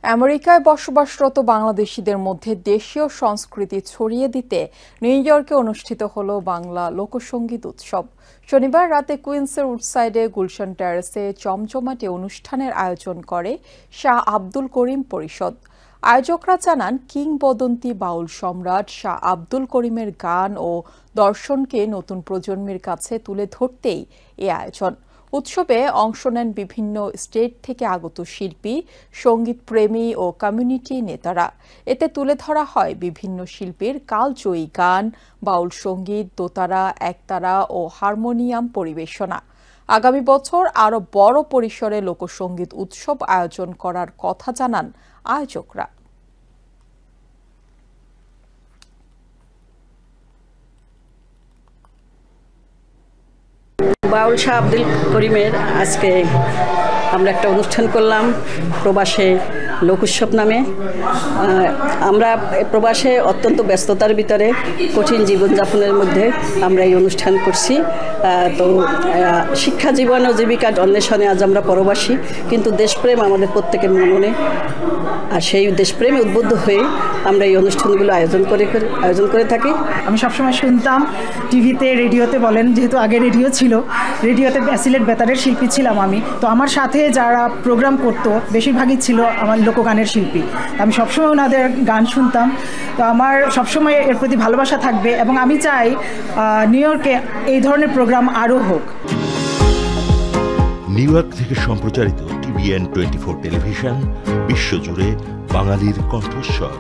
আমেরিকায় বসবাসরত বাংলাদেশিদের মধ্যে দেশীয় সংস্কৃতি ছড়িয়ে দিতে নিউ ইয়র্কে অনুষ্ঠিত হলো বাংলা লোকসঙ্গীত উৎসব। শনিবার রাতে কুইন্সের উডসাইডে গুলশান টেরেসে জমজমাটে অনুষ্ঠানের আয়োজন করে শাহ আব্দুল করিম পরিষদ। আয়োজকরা জানান, কিংবদন্তি বাউল সম্রাট শাহ আব্দুল করিমের গান ও দর্শনকে নতুন প্রজন্মের কাছে তুলে ধরতেই এ আয়োজন। উৎসবে অংশ নেন বিভিন্ন স্টেট থেকে আগত শিল্পী, সঙ্গীতপ্রেমী ও কমিউনিটি নেতারা। এতে তুলে ধরা হয় বিভিন্ন শিল্পীর কালজয়ী গান, বাউল সঙ্গীত, দোতারা, একতারা ও হারমোনিয়াম পরিবেশনা। আগামী বছর আরও বড় পরিসরে লোকসঙ্গীত উৎসব আয়োজন করার কথা জানান আয়োজকরা। বাউল শাহ আব্দুল করিমের আজকে আমরা একটা অনুষ্ঠান করলাম প্রবাসে লোকোৎসব নামে। আমরা প্রবাসে অত্যন্ত ব্যস্ততার ভিতরে কঠিন জীবনযাপনের মধ্যে আমরা এই অনুষ্ঠান করছি। তো শিক্ষা জীবন ও জীবিকা অন্বেষণে আজ আমরা পরবাসী, কিন্তু দেশপ্রেম আমাদের প্রত্যেকের মনে, আর সেই দেশপ্রেমে উদ্বুদ্ধ হয়ে আমরা এই অনুষ্ঠানগুলো আয়োজন করে থাকি। আমি সবসময় শুনতাম টিভিতে, রেডিওতে বলেন, যেহেতু আগে রেডিও ছিল, রেডিওতে সিলেট বেতারের শিল্পী ছিলাম আমি। তো আমার সাথে যারা প্রোগ্রাম করতো বেশিরভাগই ছিল আমার লোকগানের শিল্পী। আমি সবসময় ওনাদের গান শুনতাম। তো আমার সবসময় এর প্রতি ভালোবাসা থাকবে এবং আমি চাই নিউ ইয়র্কে এই ধরনের প্রোগ্রাম আরও হোক। নিউ ইয়র্ক থেকে সম্প্রচারিত TVN 24 টেলিভিশন বিশ্বজুড়ে বাঙালির কণ্ঠস্বর।